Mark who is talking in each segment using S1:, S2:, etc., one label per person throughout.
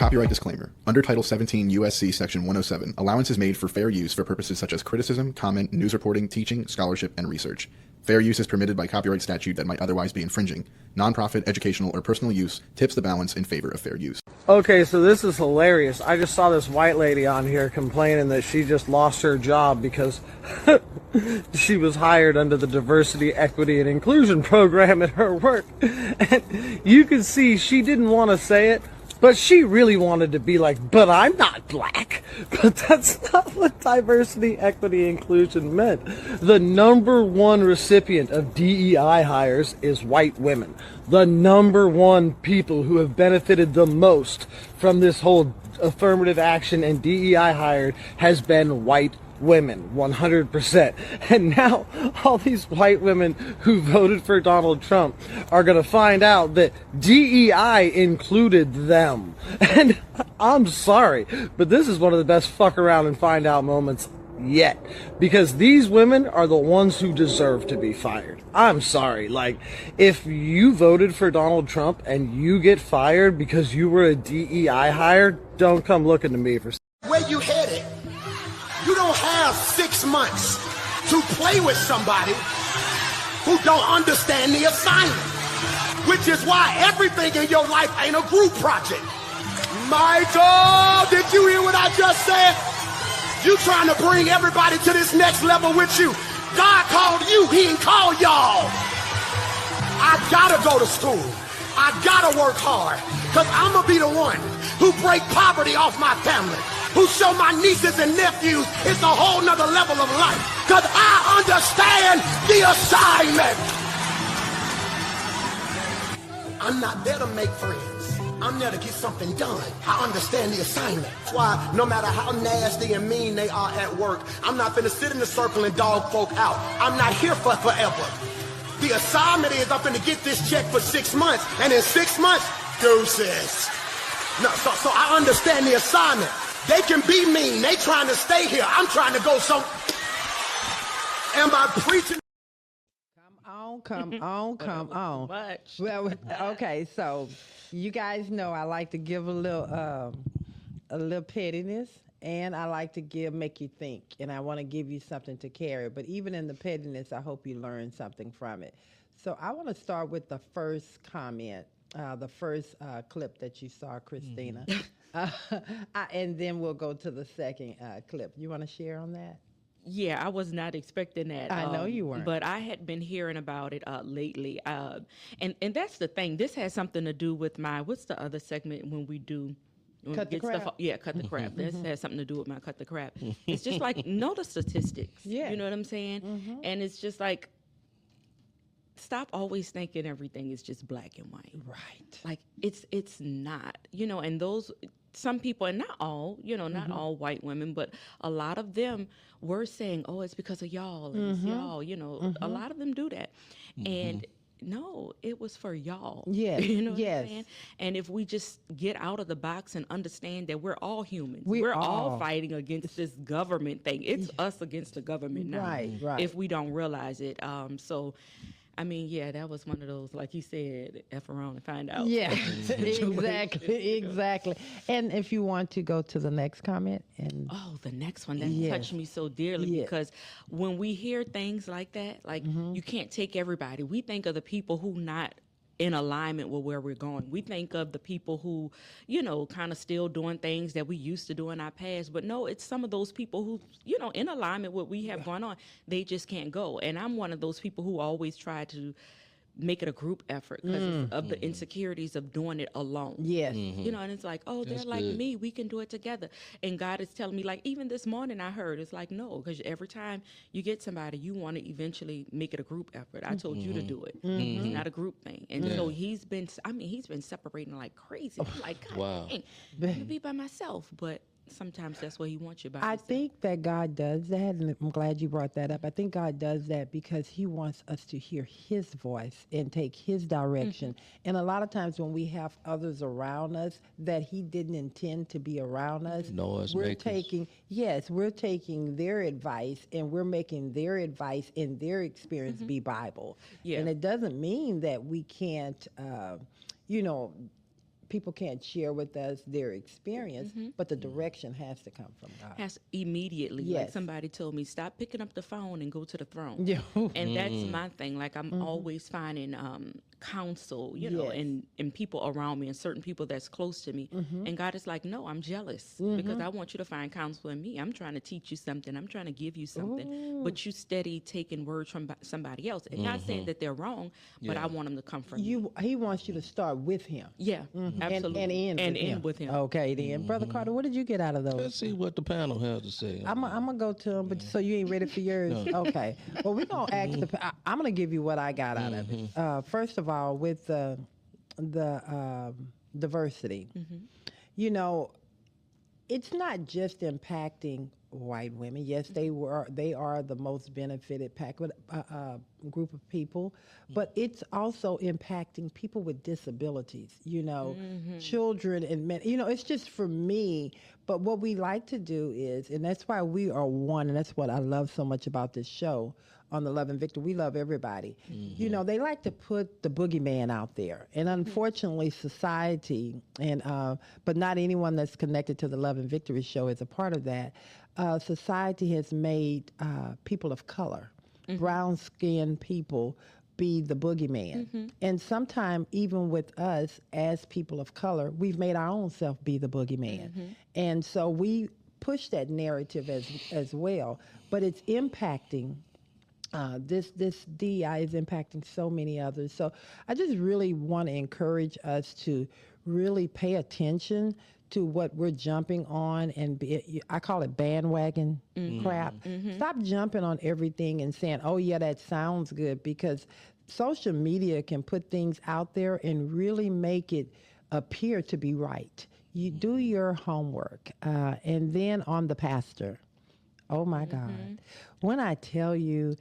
S1: Copyright disclaimer. Under Title 17 U.S.C. Section 107, allowance is made for fair use for purposes such as criticism, comment, news reporting, teaching, scholarship, and research. Fair use is permitted by copyright statute that might otherwise be infringing. Nonprofit, educational, or personal use tips the balance in favor of fair use.
S2: Okay, so this is hilarious. I just saw this white lady on here complaining that she just lost her job because she was hired under the diversity, equity, and inclusion program at her work. And you can see she didn't want to say it, but she really wanted to be like, but I'm not black. But that's not what diversity, equity, inclusion meant. The number one recipient of DEI hires is white women. The number one people who have benefited the most from this whole affirmative action and DEI hired has been white women, 100%. And now all these white women who voted for Donald Trump are going to find out that DEI included them. And I'm sorry, but this is one of the best fuck around and find out moments yet, because these women are the ones who deserve to be fired. I'm sorry, like, if you voted for Donald Trump and you get fired because you were a DEI hire, don't come looking to me for
S3: where you headed. You don't have 6 months to play with somebody who don't understand the assignment, which is why everything in your life ain't a group project. Michael, did you hear what I just said? You trying to bring everybody to this next level with you. God called you, he didn't call y'all. I gotta go to school. I gotta work hard, because I'm gonna be the one who break poverty off my family, who show my nieces and nephews it's a whole nother level of life, because I understand the assignment. I'm not there to make friends. I'm there to get something done. I understand the assignment. That's why no matter how nasty and mean they are at work, I'm not finna sit in the circle and dog folk out. I'm not here for forever. The assignment is I'm finna get this check for 6 months, and in 6 months, deuces. No, so I understand the assignment. They can be mean. They trying to stay here. I'm trying to go so. Am I preaching?
S4: Come on.
S5: Much.
S4: Well, okay, so you guys know I like to give a little pettiness, and I like to make you think, and I want to give you something to carry. But even in the pettiness, I hope you learn something from it. So I want to start with the first comment, the first clip that you saw, Christina. And then we'll go to the second clip. You want to share on that?
S5: Yeah, I was not expecting that.
S4: I know you weren't.
S5: But I had been hearing about it lately. And that's the thing. This has something to do with what's the other segment when we do?
S4: Cut the crap.
S5: Yeah, cut the crap. This has something to do with my cut the crap. It's just like, know the statistics.
S4: Yeah.
S5: You know what I'm saying? And it's just like, stop always thinking everything is just black and white.
S4: Right.
S5: Like, it's not. And those... Some people, and not all, not all white women, but a lot of them were saying, oh, it's because of y'all, and it's y'all, a lot of them do that. And no, it was for y'all.
S4: Yes.
S5: You know what
S4: yes.
S5: I'm saying? And if we just get out of the box and understand that we're all humans,
S4: We're
S5: all fighting against this government thing. It's us against the government now.
S4: Right.
S5: If we don't realize it. So, I mean, yeah, that was one of those, like you said, F around and find out.
S4: Yeah, exactly. And if you want to go to the next comment.
S5: The next one, that touched me so dearly because when we hear things like that, like you can't take everybody. We think of the people who not in alignment with where we're going. We think of the people who, kind of still doing things that we used to do in our past. But no, it's some of those people who, in alignment with what we have going on, they just can't go. And I'm one of those people who always try to make it a group effort because of the insecurities of doing it alone.
S4: Yes.
S5: And it's like, oh, they're like me. We can do it together. And God is telling me, like, even this morning I heard, it's like, no, because every time you get somebody, you want to eventually make it a group effort. I told you to do it. It's not a group thing. And so he's been separating like crazy. I'm like, God
S6: wow.
S5: dang, I'm going to be by myself. But sometimes that's what he wants you by.
S4: I think that God does that, and I'm glad you brought that up. I think God does that because he wants us to hear his voice and take his direction. And a lot of times when we have others around us that he didn't intend to be around us, we're taking their advice and we're making their advice and their experience be Bible.
S5: Yeah.
S4: And it doesn't mean that we can't, people can't share with us their experience, but the direction has to come from God.
S5: Has immediately,
S4: Yes.
S5: like somebody told me, stop picking up the phone and go to the throne.
S4: Yeah.
S5: And that's my thing. Like I'm always finding counsel, you know,
S4: Yes.
S5: and people around me and certain people that's close to me. And God is like, no, I'm jealous because I want you to find counsel in me. I'm trying to teach you something. I'm trying to give you something. But you steady taking words from somebody else. And not saying that they're wrong, but I want them to come from you.
S4: He wants you to start with him.
S5: Yeah, absolutely.
S4: And end with him. Okay, then. Brother Carter, what did you get out of those?
S6: Let's see what the panel has to say.
S4: I'm gonna go to him, but so you ain't ready for yours? Okay. Well, we're gonna ask I'm gonna give you what I got out of it. First of all, with the diversity, you know, it's not just impacting white women. Yes, they are the most benefited group of people, but it's also impacting people with disabilities, you know, children and men. You know, it's just for me. But what we like to do is, and that's why we are one, and that's what I love so much about this show on the Love and Victor. We love everybody. You know, they like to put the boogeyman out there, and unfortunately, society and but not anyone that's connected to the Love and Victory show is a part of that. Society has made people of color, brown-skinned people, be the boogeyman. And sometimes, even with us as people of color, we've made our own self be the boogeyman. And so we push that narrative as well. But it's impacting. This DEI is impacting so many others. So I just really want to encourage us to really pay attention to what we're jumping on, and I call it bandwagon crap. Stop jumping on everything and saying, oh yeah, that sounds good, because social media can put things out there and really make it appear to be right. You do your homework. And then on the pastor, oh my God. When I tell you,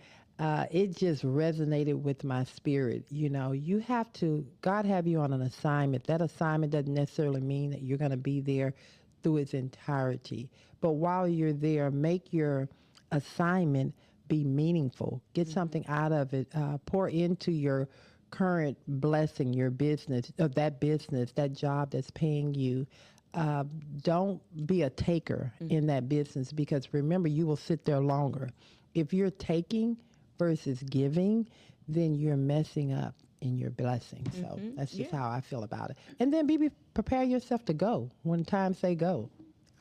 S4: it just resonated with my spirit. You know, you have to, God have you on an assignment. That assignment doesn't necessarily mean that you're going to be there through its entirety. But while you're there, make your assignment be meaningful. Get something out of it. Pour into your current blessing, your business, that job that's paying you. Don't be a taker in that business, because remember, you will sit there longer. If you're taking versus giving, then you're messing up in your blessing. So that's just how I feel about it. And then prepare yourself to go when time say go.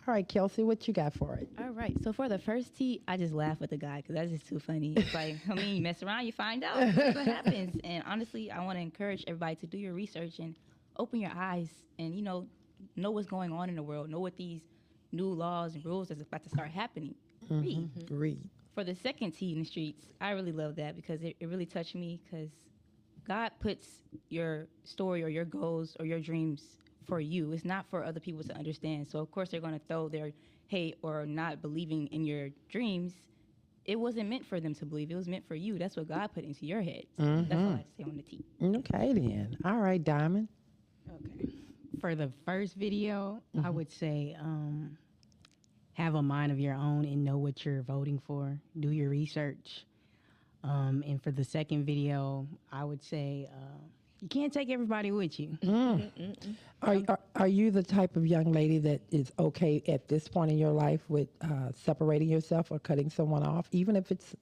S4: All right, Kelsey, what you got for it?
S7: All right. So for the first tea, I just laugh with the guy because that's just too funny. It's like, I mean, you mess around, you find out. That's what happens. And honestly, I want to encourage everybody to do your research and open your eyes and, you know what's going on in the world. Know what these new laws and rules that's about to start happening.
S4: Read.
S7: For the second tea in the streets, I really love that because it really touched me, because God puts your story or your goals or your dreams for you. It's not for other people to understand. So, of course, they're going to throw their hate or not believing in your dreams. It wasn't meant for them to believe. It was meant for you. That's what God put into your head. So that's all I have to say on the tea.
S4: Okay, then. All right, Diamond.
S8: Okay. For the first video, I would say have a mind of your own and know what you're voting for. Do your research. And for the second video, I would say you can't take everybody with you.
S4: Are you the type of young lady that is okay at this point in your life with separating yourself or cutting someone off, even if it's,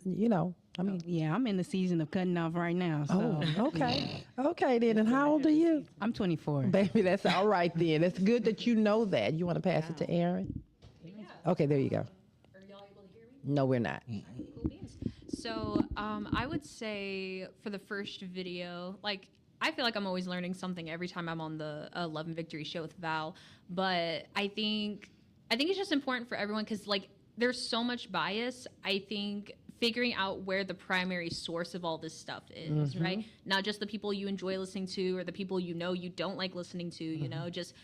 S4: I mean...
S8: Yeah, I'm in the season of cutting off right now. So.
S4: Oh, okay. Okay, then. And how old are you?
S8: I'm 24.
S4: Baby, that's all right then. It's good that you know that. You want to pass it to Aaron? Okay, there you go.
S9: Are y'all able to hear me?
S4: No, we're not.
S9: Cool beans. So I would say for the first video, like, I feel like I'm always learning something every time I'm on the Love and Victory show with Val. But I think it's just important for everyone because, like, there's so much bias. I think figuring out where the primary source of all this stuff is, right? Not just the people you enjoy listening to or the people you don't like listening to, you know, just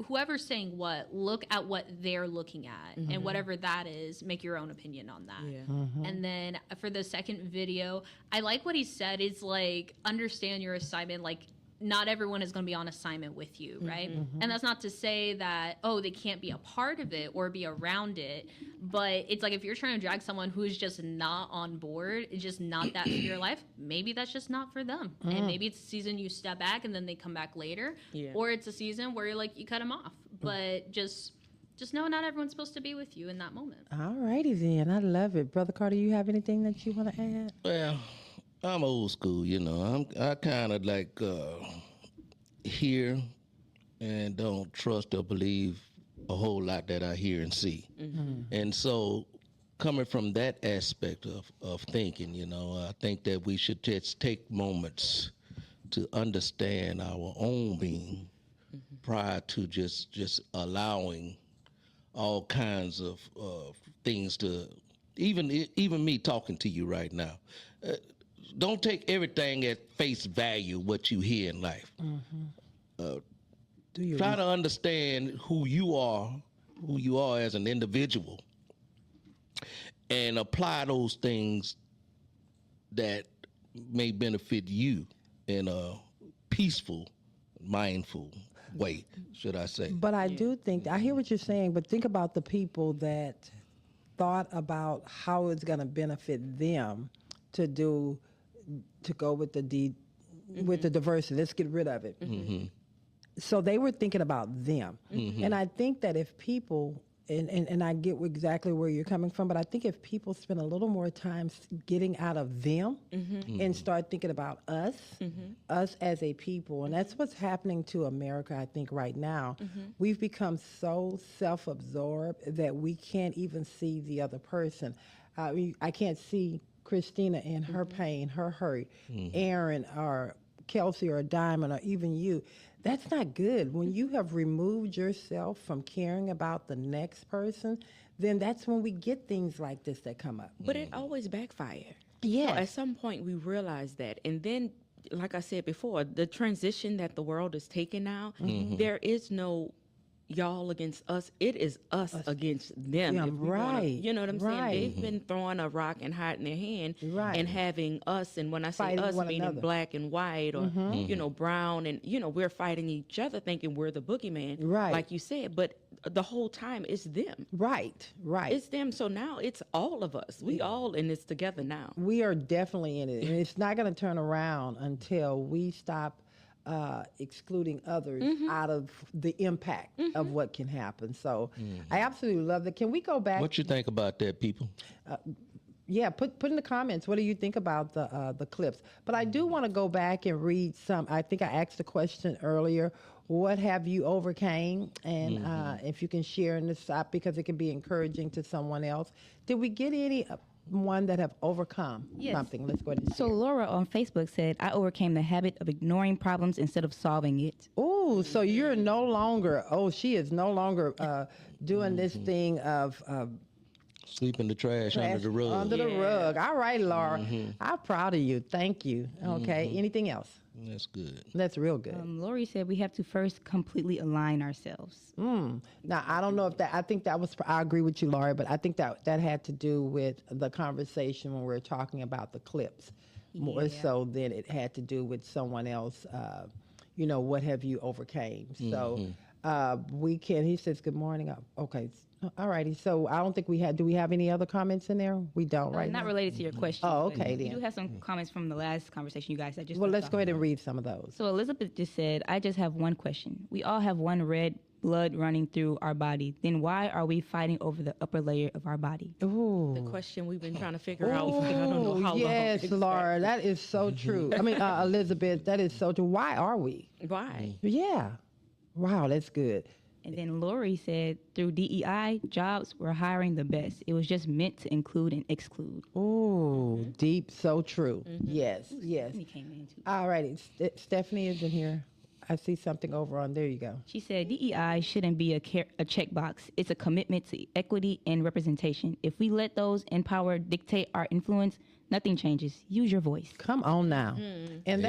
S9: whoever's saying what, look at what they're looking at, and whatever that is, make your own opinion on that. And then for the second video, I like what he said is, like, understand your assignment. Like, not everyone is going to be on assignment with you, right? And that's not to say that, oh, they can't be a part of it or be around it, but it's like if you're trying to drag someone who's just not on board, it's just not that for your life, maybe that's just not for them. And maybe it's a season you step back and then they come back later, or it's a season where you're like, you cut them off. But just know not everyone's supposed to be with you in that moment.
S4: All righty then. I love it. Brother Carter, you have anything that you want to add?
S6: Well, I'm old school, you know. I kind of like hear and don't trust or believe a whole lot that I hear and see. And so coming from that aspect of thinking, you know, I think that we should just take moments to understand our own being prior to just allowing all kinds of things to, even me talking to you right now. Don't take everything at face value what you hear in life. Try to understand who you are as an individual, and apply those things that may benefit you in a peaceful, mindful way, should I say.
S4: But I do think, I hear what you're saying, but think about the people that thought about how it's going to benefit them to go with the with the diversity. Let's get rid of it. So they were thinking about them. And I think that if people, and I get exactly where you're coming from, but I think if people spend a little more time getting out of them and start thinking about us as a people, and that's what's happening to America, I think, right now. We've become so self-absorbed that we can't even see the other person. I can't see Christina in her pain, her hurt, Aaron or Kelsey or Diamond or even you. That's not good. When you have removed yourself from caring about the next person, then that's when we get things like this that come up.
S5: But it always backfires.
S4: Yes.
S5: So at some point we realize that. And then, like I said before, the transition that the world is taking now, there is no y'all against us. It is us against them.
S4: Yeah,
S5: if we wanna-
S4: right,
S5: you know what I'm
S4: right.
S5: saying? They've been throwing a rock and hiding their hand
S4: Right.
S5: and having us, and when I say
S4: Fighting
S5: us,
S4: one
S5: meaning
S4: another.
S5: black and white or, you know, brown, and, you know, we're fighting each other thinking we're the boogeyman,
S4: Right.
S5: like you said, but the whole time it's them.
S4: Right.
S5: It's them. So now it's all of us. We all in this together now.
S4: We are definitely in it. And it's not going to turn around until we stop excluding others out of the impact of what can happen. So I absolutely love that. Can we go back?
S6: What you think about that, people?
S4: Yeah, put in the comments. What do you think about the clips? But I do want to go back and read some. I think I asked the question earlier. What have you overcame? And if you can share in this up, because it can be encouraging to someone else. Did we get any one that have overcome something? Let's go ahead and
S7: So
S4: share.
S7: Laura on Facebook said, I overcame the habit of ignoring problems instead of solving it.
S4: Oh, so you're no longer. Oh, she is no longer doing this thing of.
S6: Sweep in the trash under the rug.
S4: Under the rug. All right, Laura. I'm proud of you. Thank you. Okay. Anything else?
S6: That's good.
S4: That's real good.
S7: Lori said we have to first completely align ourselves.
S4: Now, I don't know if that, I think that was, I agree with you, Laurie, but I think that had to do with the conversation when we were talking about the clips more so than it had to do with someone else, you know, what have you overcame. So we can, he says, good morning. Okay. All righty. So I don't think we had, do we have any other comments in there? We don't right
S7: Not
S4: now.
S7: related to your question.
S4: Oh,
S7: but
S4: okay,
S7: We
S4: then.
S7: do have some comments from the last conversation you guys had just
S4: Well,
S7: left
S4: let's go
S7: off.
S4: ahead and read some of those.
S7: So Elizabeth just said, I just have one question. We all have one red blood running through our body. Then why are we fighting over the upper layer of our body?
S4: Ooh.
S5: The question we've been trying to figure out for I don't know how long.
S4: Yes,
S5: exactly.
S4: Laura, that is so true. I mean, Elizabeth, that is so true. Why are we?
S5: Why?
S4: Yeah. Wow, that's good.
S7: And then Lori said, through DEI, jobs were hiring the best. It was just meant to include and exclude.
S4: Ooh, deep, so true. Yes, yes.
S7: Stephanie came in too.
S4: All righty, Stephanie is in here. I see something over on, there you go.
S7: She said DEI shouldn't be a checkbox. It's a commitment to equity and representation. If we let those in power dictate our influence, nothing changes. Use your voice.
S4: Come on now. And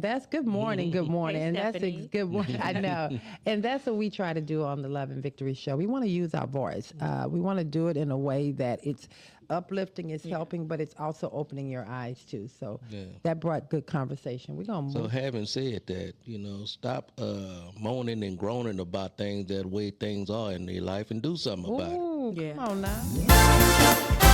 S4: that's good morning, good morning.
S5: Hey,
S4: and
S5: Stephanie.
S4: that's good morning. I know. And that's what we try to do on the Love and Victory show. We want to use our voice. We want to do it in a way that it's uplifting, it's helping, but it's also opening your eyes too. So that brought good conversation. We're going to
S6: So
S4: move.
S6: having said that, stop moaning and groaning about things that way things are in their life and do something about it.
S4: Ooh, come on now.